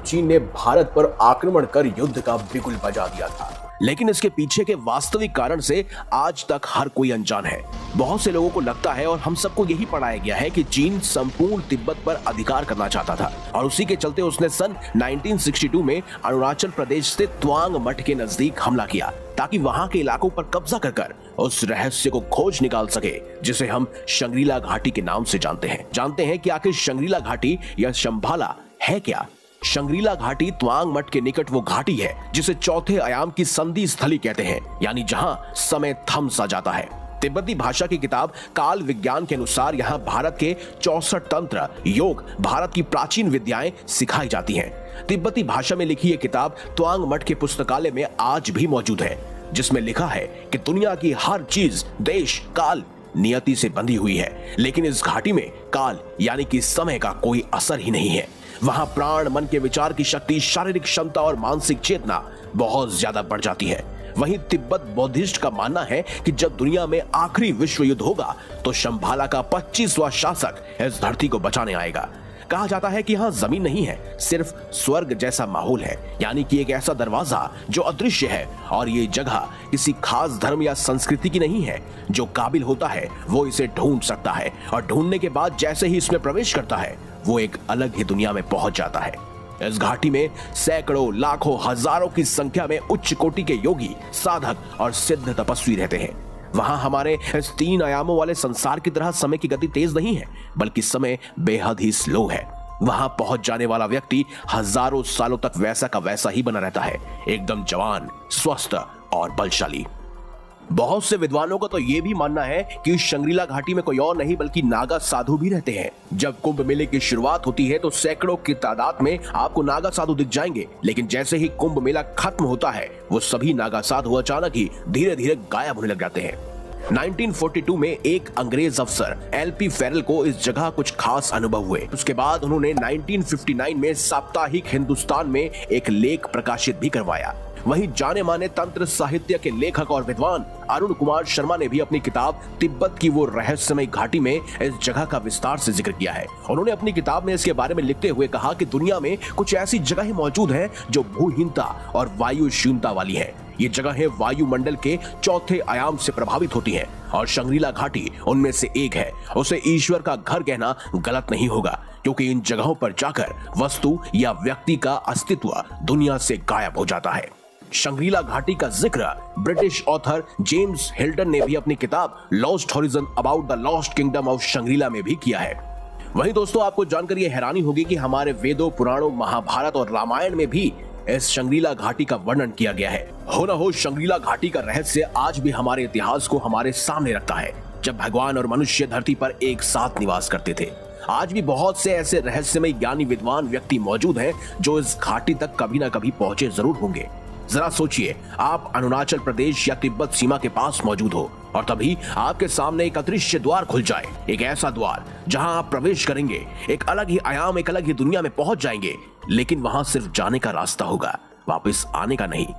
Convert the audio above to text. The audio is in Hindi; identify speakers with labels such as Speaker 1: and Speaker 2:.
Speaker 1: चीन ने भारत पर आक्रमण कर युद्ध का बिगुल बजा दिया था। लेकिन इसके पीछे के वास्तविक कारण से आज तक हर कोई अनजान है। बहुत से लोगों को लगता है और हम सबको यही पढ़ाया गया है कि चीन संपूर्ण तिब्बत पर अधिकार करना चाहता था और उसी के चलते उसने सन 1962 में अरुणाचल प्रदेश से त्वांग मठ के नजदीक हमला किया ताकि वहां के इलाकों पर कब्जा कर उस रहस्य को खोज निकाल सके जिसे हम शंग्रीला घाटी के नाम से जानते हैं कि आखिर शंग्रीला घाटी या शंभाला है क्या। शंग्रीला घाटी त्वांग मठ के निकट वो घाटी है जिसे चौथे आयाम की संधि स्थली कहते हैं, यानी जहां समय थम सा जाता है। तिब्बती भाषा की किताब काल विज्ञान के अनुसार यहाँ भारत के 64 तंत्र योग भारत की प्राचीन विद्याएं सिखाई जाती हैं। तिब्बती भाषा में लिखी ये किताब त्वांग मठ के पुस्तकालय में आज भी मौजूद है, जिसमें लिखा है कि दुनिया की हर चीज देश काल नियति से बंधी हुई है, लेकिन इस घाटी में काल यानी कि समय का कोई असर ही नहीं है। वहां प्राण, मन के विचार की शक्ति, शारीरिक क्षमता और मानसिक चेतना बहुत ज्यादा बढ़ जाती है। वहीं तिब्बत बौद्धिस्ट का मानना है कि जब दुनिया में आखिरी विश्व युद्ध होगा तो शंभाला का 25वां शासक इस धरती को बचाने आएगा। कहा जाता है कि यहाँ जमीन नहीं है, सिर्फ स्वर्ग जैसा माहौल है, यानी कि एक ऐसा दरवाजा जो अदृश्य है और ये जगह किसी खास धर्म या संस्कृति की नहीं है। जो काबिल होता है वो इसे ढूंढ सकता है और ढूंढने के बाद जैसे ही इसमें प्रवेश करता है वो एक अलग ही दुनिया में पहुंच जाता है। इस घाटी में सैकड़ों, लाखों, हजारों की संख्या में उच्च कोटि के योगी, साधक और सिद्ध तपस्वी रहते हैं। वहां हमारे इस 3 आयामों वाले संसार की तरह समय की गति तेज नहीं है, बल्कि समय बेहद ही स्लो है। वहां पहुंच जाने वाला व्यक्ति हजारों सालों तक वैसा का वैसा ही बना रहता है, एकदम जवान, स्वस्थ और बलशाली। बहुत से विद्वानों का तो ये भी मानना है कि शंग्रीला घाटी में कोई और नहीं बल्कि नागा साधु भी रहते हैं। जब कुंभ मेले की शुरुआत होती है तो सैकड़ों की तादाद में आपको नागा साधु दिख जाएंगे, लेकिन जैसे ही कुंभ मेला खत्म होता है वो सभी नागा साधु अचानक ही धीरे धीरे गायब होने लग जाते हैं। 1942 में एक अंग्रेज अफसर LP फेरल को इस जगह कुछ खास अनुभव हुए। उसके बाद उन्होंने 1959 में साप्ताहिक हिंदुस्तान में एक लेख प्रकाशित भी करवाया। वहीं जाने माने तंत्र साहित्य के लेखक और विद्वान अरुण कुमार शर्मा ने भी अपनी किताब तिब्बत की वो रहस्यमय घाटी में इस जगह का विस्तार से जिक्र किया है। उन्होंने अपनी किताब में इसके बारे में लिखते हुए कहा कि दुनिया में कुछ ऐसी जगहें मौजूद हैं जो भूहीनता और वायु शून्यता वाली है। ये जगहें वायुमंडल के चौथे आयाम से प्रभावित होती हैं और शंग्रीला घाटी उनमें से एक है। उसे ईश्वर का घर कहना गलत नहीं होगा, क्योंकि इन जगहों पर जाकर वस्तु या व्यक्ति का अस्तित्व दुनिया से गायब हो जाता है। शंग्रीला घाटी का जिक्र ब्रिटिश ऑथर जेम्स हिल्टन ने भी अपनी किताब lost horizon about the lost kingdom of Shangrila में भी किया है। वहीं दोस्तों, आपको जानकर यह हैरानी होगी कि हमारे वेदों, पुराणों, महाभारत और रामायण में भी इस शंग्रीला घाटी का वर्णन किया गया है। हो न हो शंग्रीला घाटी का रहस्य आज भी हमारे इतिहास को हमारे सामने रखता है, जब भगवान और मनुष्य धरती पर एक साथ निवास करते थे। आज भी बहुत से ऐसे रहस्यमय ज्ञानी विद्वान व्यक्ति मौजूद हैं जो इस घाटी तक कभी न कभी पहुंचे जरूर होंगे। जरा सोचिए, आप अरुणाचल प्रदेश या तिब्बत सीमा के पास मौजूद हो और तभी आपके सामने एक अदृश्य द्वार खुल जाए, एक ऐसा द्वार जहां आप प्रवेश करेंगे, एक अलग ही आयाम, एक अलग ही दुनिया में पहुंच जाएंगे, लेकिन वहां सिर्फ जाने का रास्ता होगा, वापस आने का नहीं।